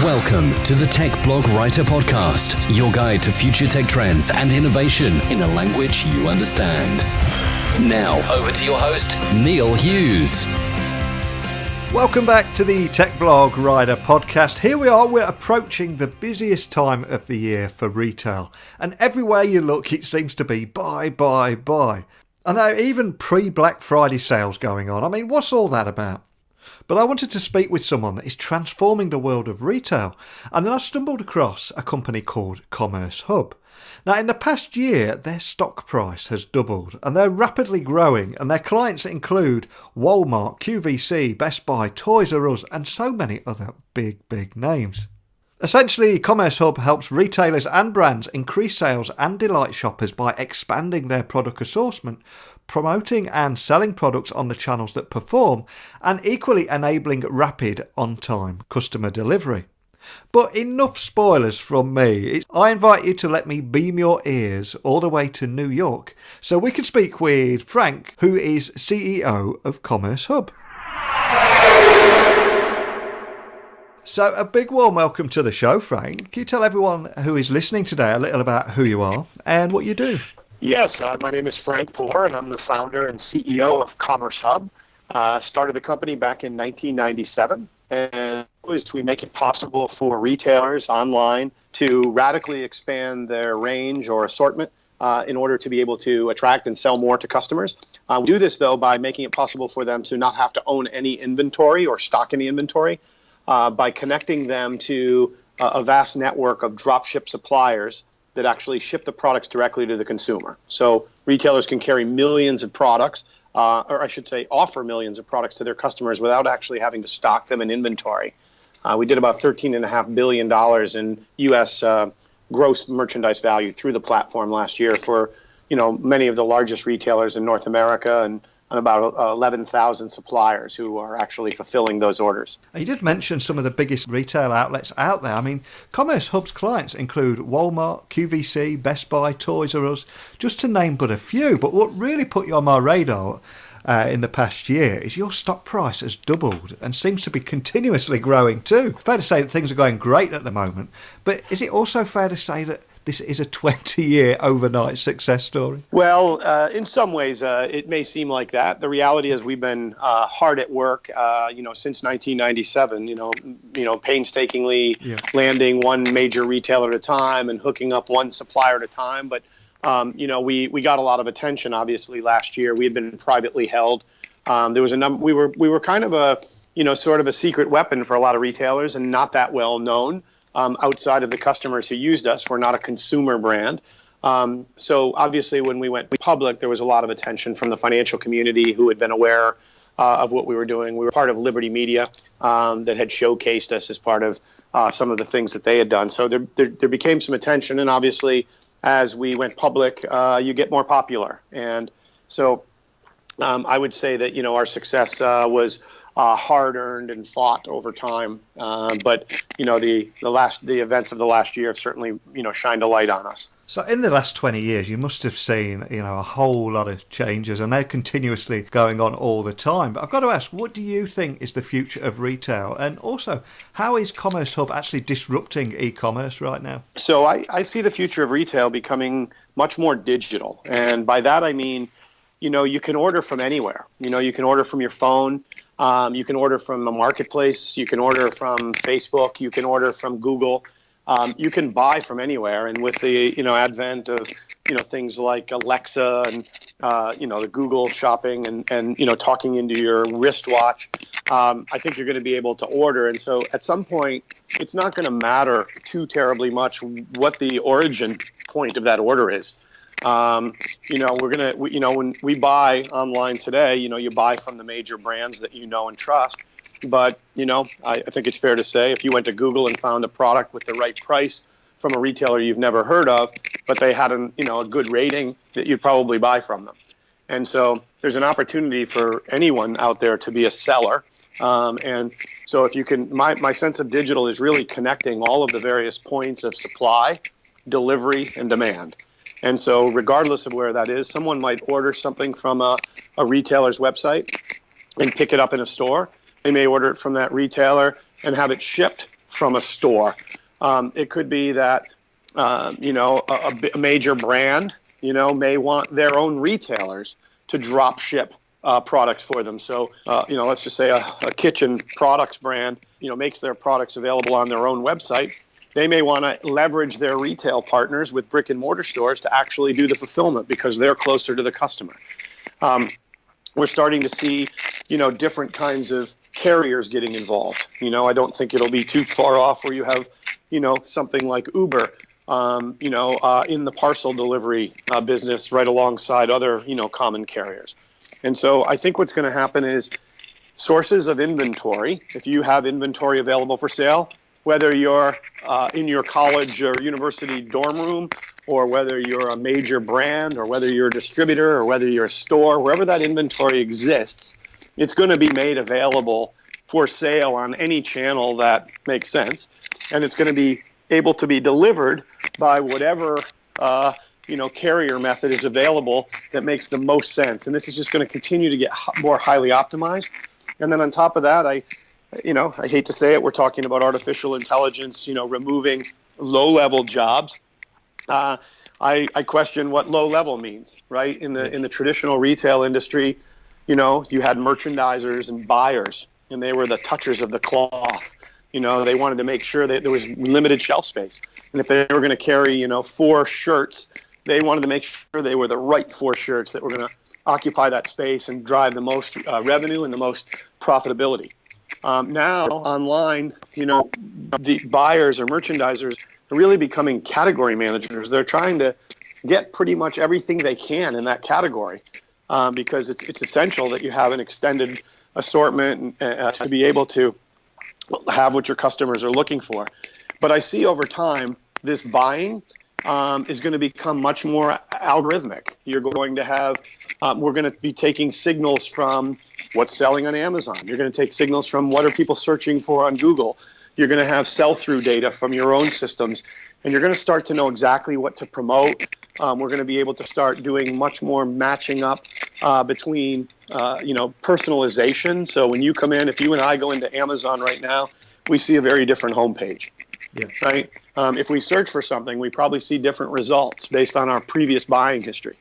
Welcome to the Tech Blog Writer Podcast, your guide to future tech trends and innovation in a language you understand. Now, over to your host, Neil Hughes. Welcome back to the Tech Blog Writer Podcast. Here we are, we're approaching the busiest time of the year for retail. And everywhere you look, it seems to be buy. I know, even pre-Black Friday sales going on. I mean, what's all that about? But I wanted to speak with someone that is transforming the world of retail. And then I stumbled across a company called CommerceHub. Now, in the past year, their stock price has doubled and they're rapidly growing, and their clients include Walmart, QVC, Best Buy, Toys R Us and so many other big names. Essentially, CommerceHub helps retailers and brands increase sales and delight shoppers by expanding their product assortment, promoting and selling products on the channels that perform, and equally enabling rapid, on-time customer delivery. But enough spoilers from me. I invite you to let me beam your ears all the way to New York so we can speak with Frank, who is CEO of CommerceHub. So a big warm welcome to the show, Frank. Can you tell everyone who is listening today a little about who you are and what you do? Yes, my name is Frank Poor, and I'm the founder and CEO of CommerceHub. Started the company back in 1997, and we make it possible for retailers online to radically expand their range or assortment in order to be able to attract and sell more to customers. We do this, though, by making it possible for them to not have to own any inventory or stock any inventory, by connecting them to a vast network of dropship suppliers that actually ship the products directly to the consumer. So retailers can carry millions of products, or I should say offer millions of products to their customers without actually having to stock them in inventory. We did about $13.5 billion in U.S. Gross merchandise value through the platform last year for, many of the largest retailers in North America and about 11,000 suppliers who are actually fulfilling those orders. You did mention some of the biggest retail outlets out there. I mean, CommerceHub's clients include Walmart, QVC, Best Buy, Toys R Us, just to name but a few. But what really put you on my radar in the past year is your stock price has doubled and seems to be continuously growing too. Fair to say that things are going great at the moment, but is it also fair to say that this is a 20-year overnight success story? Well, in some ways, it may seem like that. The reality is we've been hard at work, since 1997, painstakingly landing one major retailer at a time and hooking up one supplier at a time. But, we got a lot of attention, obviously, last year. We had been privately held. There was we were kind of a, sort of a secret weapon for a lot of retailers and not that well known. Outside of the customers who used us. We're not a consumer brand. So obviously when we went public, there was a lot of attention from the financial community who had been aware of what we were doing. We were part of Liberty Media that had showcased us as part of some of the things that they had done. So there became some attention. And obviously, as we went public, you get more popular. And so I would say that, our success was hard-earned and fought over time, but the events of the last year have certainly shined a light on us. So in the last 20 years, you must have seen a whole lot of changes, and they're continuously going on all the time. But I've got to ask, what do you think is the future of retail, and also how is CommerceHub actually disrupting e-commerce right now? So I see the future of retail becoming much more digital, and by that I mean, you can order from anywhere. You can order from your phone. You can order from a marketplace. You can order from Facebook. You can order from Google. You can buy from anywhere. And with the advent of things like Alexa and the Google shopping and talking into your wristwatch, I think you're going to be able to order. And so at some point, it's not going to matter too terribly much what the origin point of that order is. When we buy online today, you buy from the major brands that you know and trust. But, I think it's fair to say if you went to Google and found a product with the right price from a retailer you've never heard of, but they had a good rating, that you'd probably buy from them. And so there's an opportunity for anyone out there to be a seller. And so if you can, my sense of digital is really connecting all of the various points of supply, delivery, and demand. And so regardless of where that is, someone might order something from a retailer's website and pick it up in a store. They may order it from that retailer and have it shipped from a store. It could be that, a major brand, may want their own retailers to drop ship products for them. So, let's just say a kitchen products brand, makes their products available on their own website. They may want to leverage their retail partners with brick and mortar stores to actually do the fulfillment because they're closer to the customer. We're starting to see, different kinds of carriers getting involved. I don't think it'll be too far off where you have, something like Uber, in the parcel delivery business right alongside other, common carriers. And so I think what's going to happen is sources of inventory. If you have inventory available for sale, whether you're in your college or university dorm room, or whether you're a major brand, or whether you're a distributor, or whether you're a store, wherever that inventory exists, it's going to be made available for sale on any channel that makes sense. And it's going to be able to be delivered by whatever carrier method is available that makes the most sense. And this is just going to continue to get more highly optimized. And then on top of that, I hate to say it, we're talking about artificial intelligence, removing low-level jobs. I question what low-level means, right? In the traditional retail industry, you had merchandisers and buyers, and they were the touchers of the cloth. They wanted to make sure that there was limited shelf space. And if they were going to carry, 4 shirts, they wanted to make sure they were the right 4 shirts that were going to occupy that space and drive the most revenue and the most profitability. Now, online, the buyers or merchandisers are really becoming category managers. They're trying to get pretty much everything they can in that category because it's essential that you have an extended assortment to be able to have what your customers are looking for. But I see over time this buying is going to become much more algorithmic. You're going to have, we're going to be taking signals from what's selling on Amazon. You're going to take signals from what are people searching for on Google. You're going to have sell-through data from your own systems, and you're going to start to know exactly what to promote. We're going to be able to start doing much more matching up between, personalization. So when you come in, if you and I go into Amazon right now, we see a very different homepage. Yeah. Right. If we search for something, we probably see different results based on our previous buying history.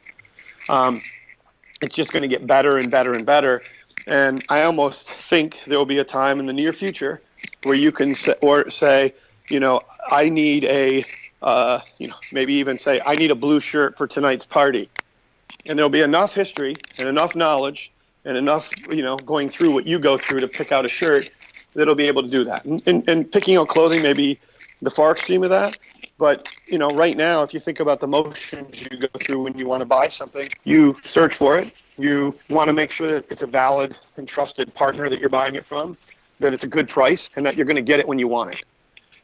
It's just going to get better and better and better. And I almost think there will be a time in the near future where you can say, I need a, maybe even say, I need a blue shirt for tonight's party. And there'll be enough history and enough knowledge and enough, going through what you go through to pick out a shirt that'll be able to do that. And picking out clothing may be the far extreme of that. But, right now, if you think about the motions you go through when you want to buy something, you search for it. You want to make sure that it's a valid and trusted partner that you're buying it from, that it's a good price, and that you're going to get it when you want it.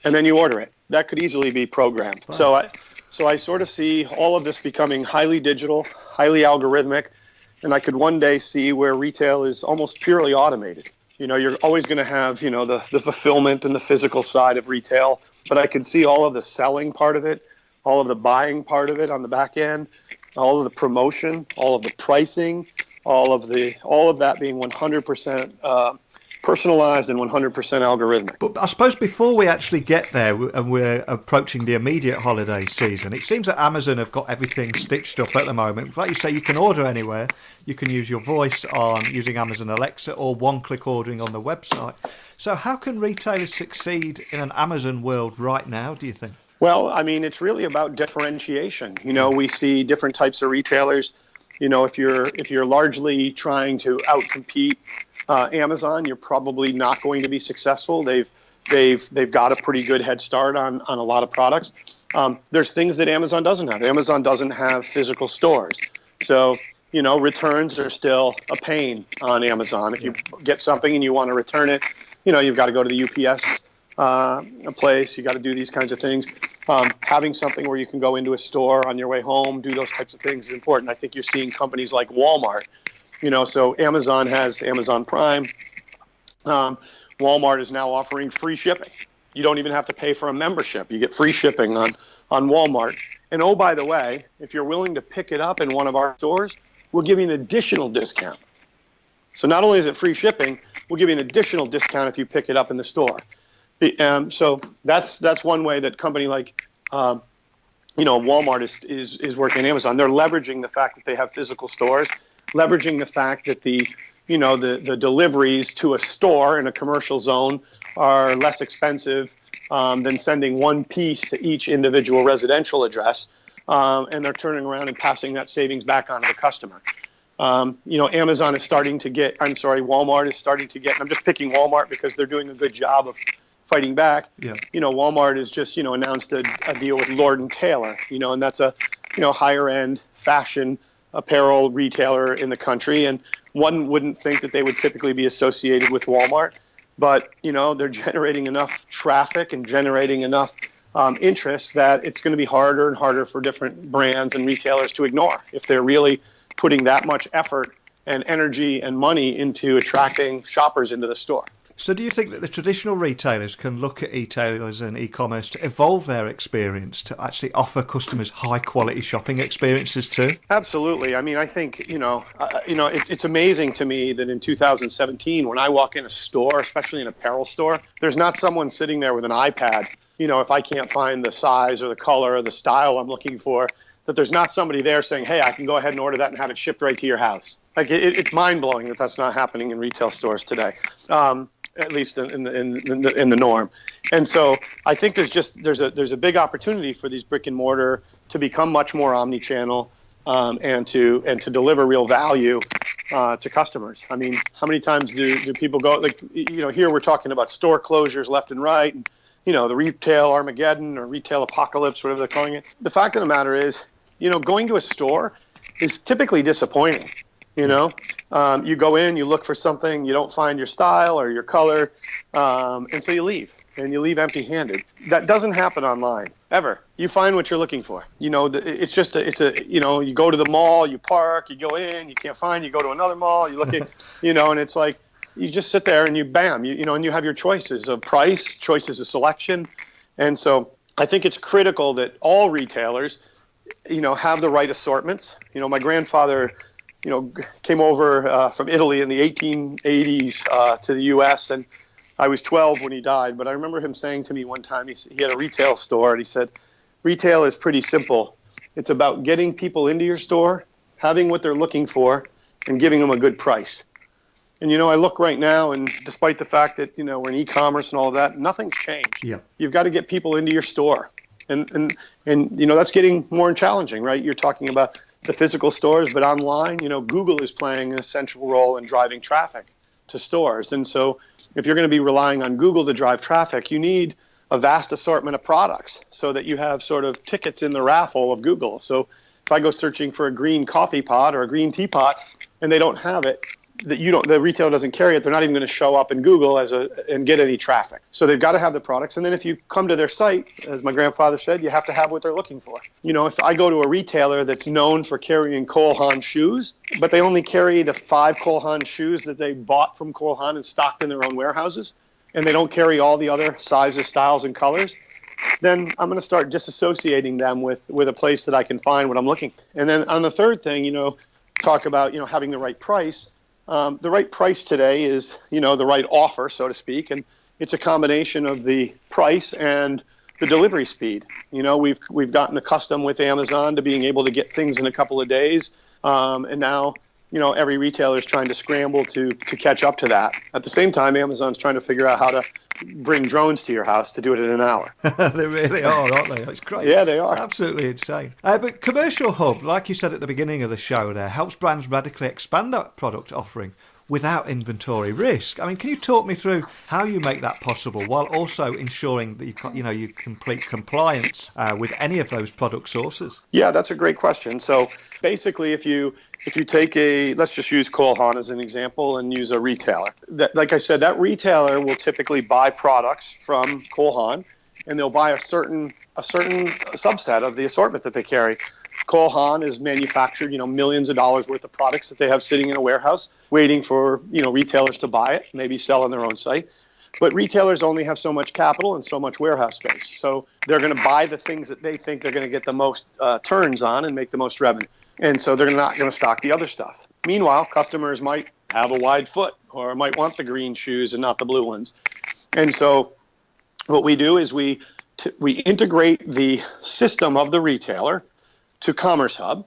And then you order it. That could easily be programmed. Wow. So I sort of see all of this becoming highly digital, highly algorithmic, and I could one day see where retail is almost purely automated. You're always going to have, the fulfillment and the physical side of retail, but I could see all of the selling part of it, all of the buying part of it on the back end, all of the promotion, all of the pricing, all of that being 100% personalized and 100% algorithmic. But I suppose before we actually get there and we're approaching the immediate holiday season, it seems that Amazon have got everything stitched up at the moment. Like you say, you can order anywhere. You can use your voice on using Amazon Alexa or one-click ordering on the website. So how can retailers succeed in an Amazon world right now, do you think? Well, it's really about differentiation. We see different types of retailers. If you're largely trying to outcompete Amazon, you're probably not going to be successful. They've got a pretty good head start on a lot of products. There's things that Amazon doesn't have. Amazon doesn't have physical stores. So, returns are still a pain on Amazon. If you get something and you want to return it, you've got to go to the UPS place. You got to do these kinds of things. Having something where you can go into a store on your way home, do those types of things is important. I think you're seeing companies like Walmart, so Amazon has Amazon Prime. Walmart is now offering free shipping. You don't even have to pay for a membership. You get free shipping on Walmart. And oh, by the way, if you're willing to pick it up in one of our stores, we'll give you an additional discount. So not only is it free shipping, we'll give you an additional discount if you pick it up in the store. So that's one way that company like Walmart is working on Amazon. They're leveraging the fact that they have physical stores, leveraging the fact that the deliveries to a store in a commercial zone are less expensive than sending one piece to each individual residential address, and they're turning around and passing that savings back on to the customer. Walmart is starting to get, and I'm just picking Walmart because they're doing a good job of fighting back. Yeah. Walmart has just, announced a deal with Lord & Taylor, and that's a, higher end fashion apparel retailer in the country. And one wouldn't think that they would typically be associated with Walmart, but, they're generating enough traffic and generating enough interest that it's going to be harder and harder for different brands and retailers to ignore if they're really putting that much effort and energy and money into attracting shoppers into the store. So do you think that the traditional retailers can look at e-tailers and e-commerce to evolve their experience to actually offer customers high-quality shopping experiences too? Absolutely. I mean, I think, it's amazing to me that in 2017, when I walk in a store, especially an apparel store, there's not someone sitting there with an iPad. If I can't find the size or the color or the style I'm looking for, that there's not somebody there saying, hey, I can go ahead and order that and have it shipped right to your house. Like it's mind-blowing that that's not happening in retail stores today. At least in the norm. And so I think there's a big opportunity for these brick and mortar to become much more omni-channel and to deliver real value to customers. I mean, how many times do people go, here we're talking about store closures left and right, and the retail Armageddon or retail apocalypse, whatever they're calling it. The fact of the matter is, going to a store is typically disappointing. You go in, you look for something, you don't find your style or your color, and so you leave, and you leave empty-handed. That doesn't happen online, ever. You find what you're looking for. You go to the mall, you park, you go in, you can't find, you go to another mall, you look at, and it's like, you just sit there and you bam, and you have your choices of price, choices of selection. And so I think it's critical that all retailers, have the right assortments. My grandfather came over from Italy in the 1880s to the U.S., and I was 12 when he died. But I remember him saying to me one time, he had a retail store, and he said, retail is pretty simple. It's about getting people into your store, having what they're looking for, and giving them a good price. And, I look right now, and despite the fact that, we're in e-commerce and all of that, nothing's changed. Yeah. You've got to get people into your store. And that's getting more challenging, right? You're talking about the physical stores, but online, Google is playing an essential role in driving traffic to stores. And so if you're going to be relying on Google to drive traffic, you need a vast assortment of products so that you have sort of tickets in the raffle of Google. So if I go searching for a green coffee pot or a green teapot and they don't have it, the retailer doesn't carry it, they're not even going to show up in Google and get any traffic. So they've got to have the products. And then if you come to their site, as my grandfather said, you have to have what they're looking for. If I go to a retailer that's known for carrying Cole Haan shoes, but they only carry the 5 Cole Haan shoes that they bought from Cole Haan and stocked in their own warehouses, and they don't carry all the other sizes, styles, and colors, then I'm going to start disassociating them with a place that I can find what I'm looking for. And then on the third thing, talk about, having the right price. The right price today is, the right offer, so to speak, and it's a combination of the price and the delivery speed. We've gotten accustomed with Amazon to being able to get things in a couple of days, and now, every retailer is trying to scramble to catch up to that. At the same time, Amazon's trying to figure out how to bring drones to your house to do it in an hour. They really are, aren't they? It's great. Yeah, they are. Absolutely insane. But Commercial Hub, like you said at the beginning of the show there, helps brands radically expand that product offering without inventory risk. I mean, can you talk me through how you make that possible while also ensuring that you complete compliance with any of those product sources? Yeah, that's a great question. So basically, if you take let's just use Cole Haan as an example and use a retailer. Like I said, that retailer will typically buy products from Cole Haan, and they'll buy a certain subset of the assortment that they carry. Cole Haan is manufactured, millions of dollars worth of products that they have sitting in a warehouse, waiting for, retailers to buy it, maybe sell on their own site. But retailers only have so much capital and so much warehouse space. So they're going to buy the things that they think they're going to get the most turns on and make the most revenue. And so they're not going to stock the other stuff. Meanwhile, customers might have a wide foot or might want the green shoes and not the blue ones. And so What we do is we integrate the system of the retailer to CommerceHub,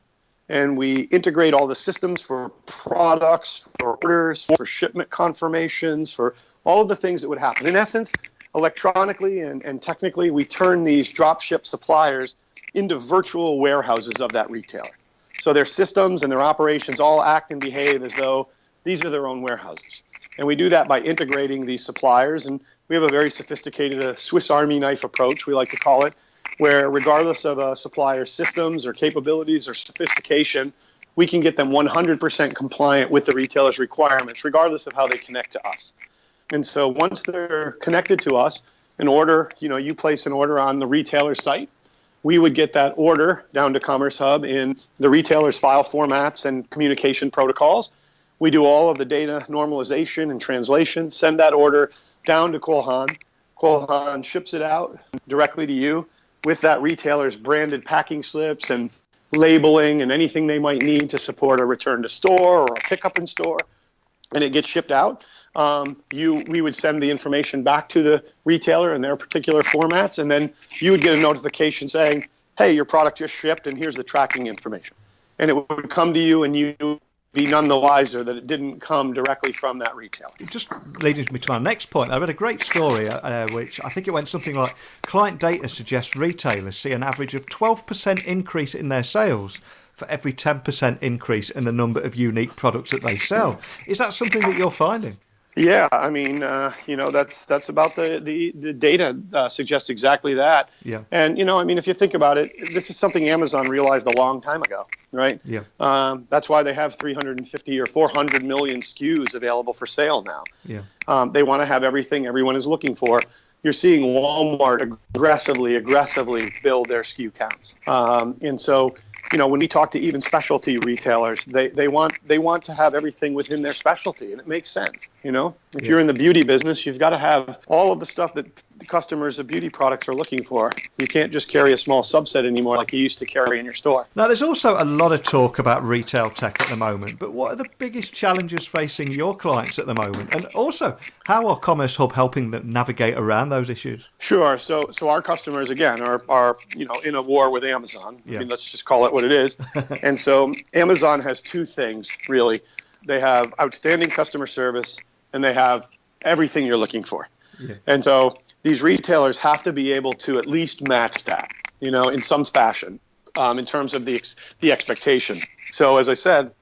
and we integrate all the systems for products, for orders, for shipment confirmations, for all of the things that would happen. In essence, electronically and technically, we turn these drop ship suppliers into virtual warehouses of that retailer. So their systems and their operations all act and behave as though these are their own warehouses. And we do that by integrating these suppliers. And we have a very sophisticated Swiss Army knife approach, we like to call it, where regardless of a supplier's systems or capabilities or sophistication, we can get them 100% compliant with the retailer's requirements, regardless of how they connect to us. And so once they're connected to us, an order, you place an order on the retailer site, we would get that order down to CommerceHub in the retailer's file formats and communication protocols. We do all of the data normalization and translation, send that order down to Cole Haan. Cole Haan ships it out directly to you with that retailer's branded packing slips and labeling and anything they might need to support a return to store or a pickup in store. And it gets shipped out. We would send the information back to the retailer in their particular formats, and then you would get a notification saying, hey, your product just shipped and here's the tracking information. And it would come to you and you would be none the wiser that it didn't come directly from that retailer. It just leads me to my next point. I read a great story, which I think it went something like, client data suggests retailers see an average of 12% increase in their sales for every 10% increase in the number of unique products that they sell. Is that something that you're finding? Yeah, I mean, that's about the data suggests exactly that. Yeah. And, if you think about it, this is something Amazon realized a long time ago, right? Yeah. That's why they have 350 or 400 million SKUs available for sale now. Yeah. They want to have everything everyone is looking for. You're seeing Walmart aggressively build their SKU counts. And so, when we talk to even specialty retailers, they want to have everything within their specialty, and it makes sense. If you're in the beauty business, you've got to have all of the stuff that the customers of beauty products are looking for. You can't just carry a small subset anymore like you used to carry in your store. Now, there's also a lot of talk about retail tech at the moment, but what are the biggest challenges facing your clients at the moment? And also, how are Commerce Hub helping them navigate around those issues? Sure. So our customers, again, are in a war with Amazon. Yeah. I mean, let's just call it what it is. And so Amazon has two things, really. They have outstanding customer service, and they have everything you're looking for. Yeah. And so these retailers have to be able to at least match that, in some fashion, in terms of the expectation. So as I said,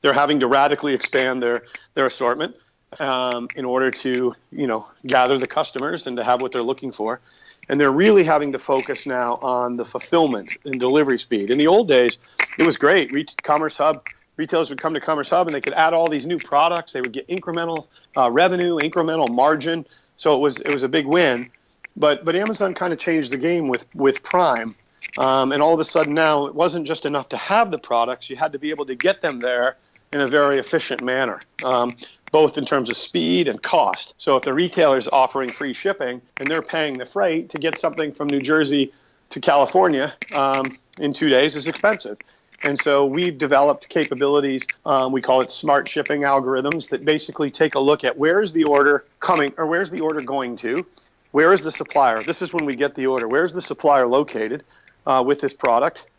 they're having to radically expand their assortment in order to, gather the customers and to have what they're looking for. And they're really having to focus now on the fulfillment and delivery speed. In the old days, it was great. CommerceHub, retailers would come to CommerceHub and they could add all these new products. They would get incremental revenue, incremental margin. So it was a big win. But Amazon kind of changed the game with Prime. And all of a sudden now, it wasn't just enough to have the products. You had to be able to get them there in a very efficient manner, both in terms of speed and cost. So if the retailer's offering free shipping and they're paying the freight to get something from New Jersey to California in 2 days is expensive. And so we've developed capabilities, we call it smart shipping algorithms, that basically take a look at where is the order coming, or where's the order going to, where is the supplier, this is when we get the order, where's the supplier located with this product,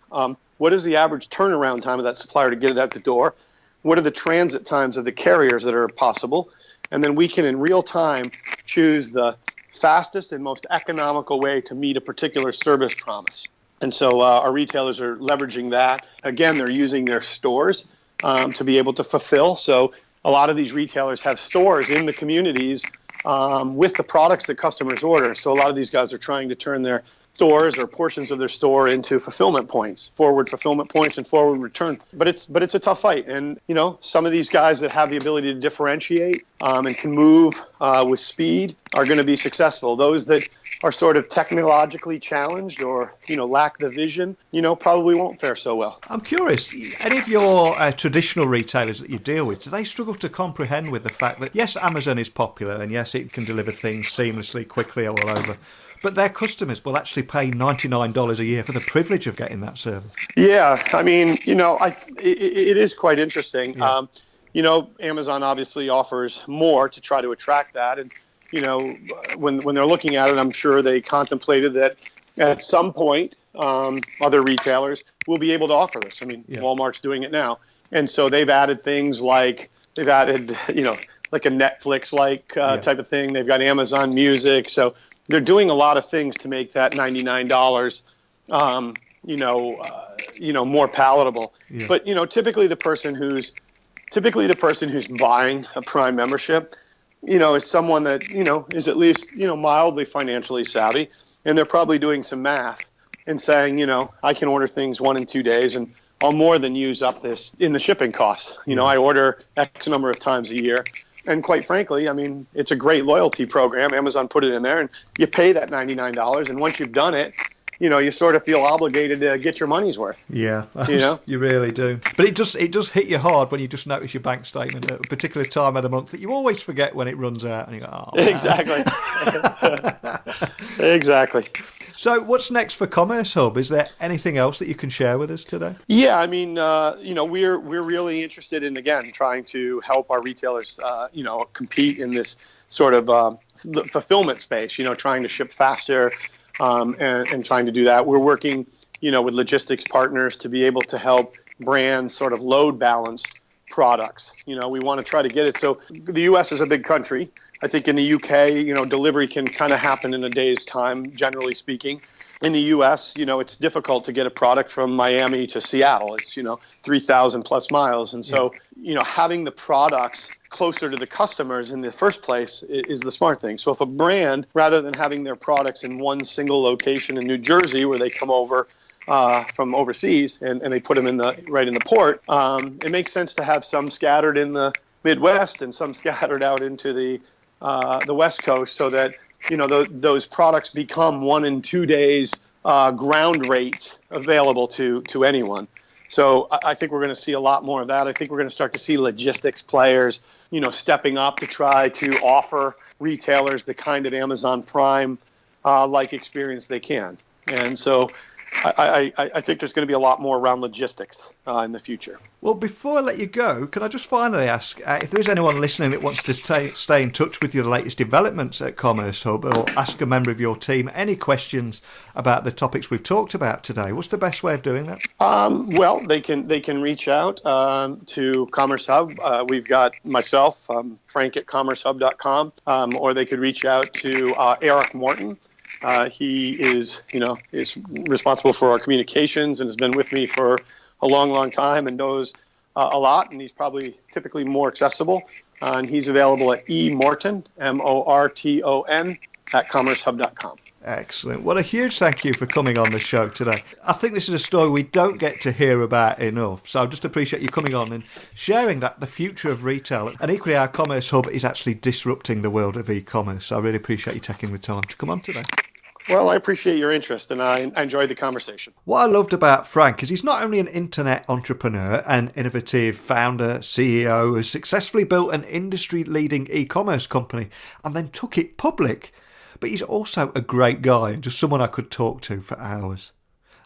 what is the average turnaround time of that supplier to get it out the door, what are the transit times of the carriers that are possible, and then we can in real time choose the fastest and most economical way to meet a particular service promise. And so our retailers are leveraging that. Again, they're using their stores to be able to fulfill. So a lot of these retailers have stores in the communities with the products that customers order. So a lot of these guys are trying to turn their stores or portions of their store into fulfillment points, forward fulfillment points and forward return. But it's a tough fight. And, some of these guys that have the ability to differentiate and can move with speed are going to be successful. Those that are sort of technologically challenged or, lack the vision, probably won't fare so well. I'm curious, any of your traditional retailers that you deal with, do they struggle to comprehend with the fact that, yes, Amazon is popular and yes, it can deliver things seamlessly, quickly all over, but their customers will actually pay $99 a year for the privilege of getting that service? Yeah, I mean, it is quite interesting. Yeah. Amazon obviously offers more to try to attract that. And, when they're looking at it, I'm sure they contemplated that at some point, other retailers will be able to offer this. I mean, Walmart's doing it now. And so they've added things like, like a Netflix-like type of thing. They've got Amazon Music. So they're doing a lot of things to make that $99, more palatable. Yeah. But, typically the person who's buying a Prime membership, is someone that, is at least, mildly financially savvy. And they're probably doing some math and saying, I can order things 1 and 2 days and I'll more than use up this in the shipping costs. I order X number of times a year. And quite frankly, I mean, it's a great loyalty program. Amazon put it in there and you pay that $99. And once you've done it, you sort of feel obligated to get your money's worth. Yeah, you really do. But it does hit you hard when you just notice your bank statement at a particular time of the month that you always forget when it runs out. And you go, oh, exactly. Exactly. So what's next for Commerce Hub? Is there anything else that you can share with us today? Yeah, I mean, we're really interested in, again, trying to help our retailers, compete in this sort of fulfillment space, trying to ship faster, and trying to do that. We're working, with logistics partners to be able to help brands sort of load balance products. We want to try to get it. So the U.S. is a big country. I think in the U.K., delivery can kind of happen in a day's time, generally speaking. In the U.S., it's difficult to get a product from Miami to Seattle. It's, 3,000 plus miles. And so, having the products closer to the customers in the first place is the smart thing. So if a brand, rather than having their products in one single location in New Jersey where they come over from overseas and they put them right in the port, it makes sense to have some scattered in the Midwest and some scattered out into the West Coast so that, those products become 1 and 2 days ground rates available to anyone. So I think we're going to see a lot more of that. I think we're going to start to see logistics players, stepping up to try to offer retailers the kind of Amazon Prime like experience they can. And so I think there's going to be a lot more around logistics in the future. Well, before I let you go, can I just finally ask if there is anyone listening that wants to stay in touch with your latest developments at Commerce Hub or ask a member of your team any questions about the topics we've talked about today, what's the best way of doing that? Well, they can reach out to Commerce Hub. We've got myself, Frank at CommerceHub.com, or they could reach out to Eric Morton. He is responsible for our communications and has been with me for a long, long time and knows a lot. And he's probably typically more accessible. And he's available at emorton, Morton, at CommerceHub.com. Excellent. Well, a huge thank you for coming on the show today. I think this is a story we don't get to hear about enough. So I just appreciate you coming on and sharing the future of retail. And equally, our Commerce Hub is actually disrupting the world of e-commerce. So I really appreciate you taking the time to come on today. Well, I appreciate your interest and I enjoyed the conversation. What I loved about Frank is he's not only an internet entrepreneur and innovative founder, CEO, who's successfully built an industry-leading e-commerce company and then took it public, but he's also a great guy and just someone I could talk to for hours.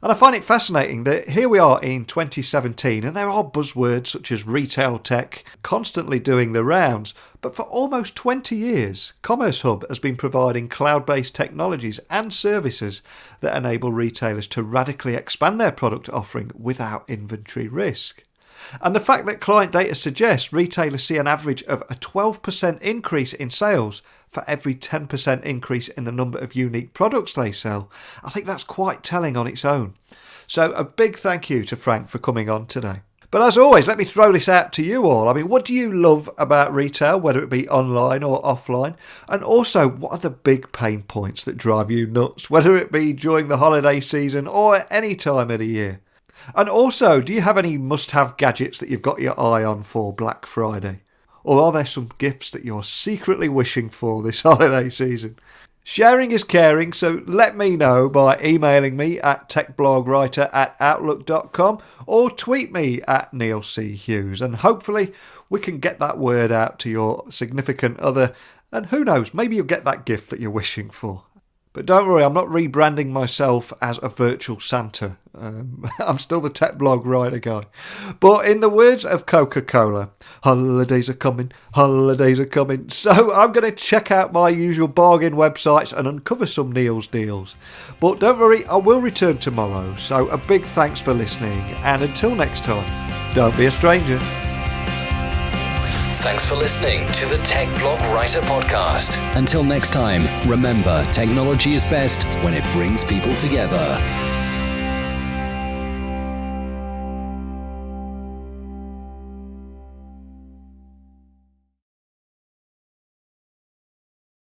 And I find it fascinating that here we are in 2017 and there are buzzwords such as RetailTech constantly doing the rounds. But for almost 20 years, Commerce Hub has been providing cloud-based technologies and services that enable retailers to radically expand their product offering without inventory risk. And the fact that client data suggests retailers see an average of a 12% increase in sales for every 10% increase in the number of unique products they sell, I think that's quite telling on its own. So a big thank you to Frank for coming on today. But as always, let me throw this out to you all. I mean, what do you love about retail, whether it be online or offline? And also, what are the big pain points that drive you nuts, whether it be during the holiday season or at any time of the year? And also, do you have any must-have gadgets that you've got your eye on for Black Friday? Or are there some gifts that you're secretly wishing for this holiday season? Sharing is caring, so let me know by emailing me at techblogwriter@outlook.com or tweet me at Neil C. Hughes, and hopefully we can get that word out to your significant other, and who knows, maybe you'll get that gift that you're wishing for. But don't worry, I'm not rebranding myself as a virtual Santa. I'm still the tech blog writer guy. But in the words of Coca-Cola, holidays are coming, holidays are coming. So I'm going to check out my usual bargain websites and uncover some Neil's deals. But don't worry, I will return tomorrow. So a big thanks for listening. And until next time, don't be a stranger. Thanks for listening to the Tech Blog Writer Podcast. Until next time, remember, technology is best when it brings people together.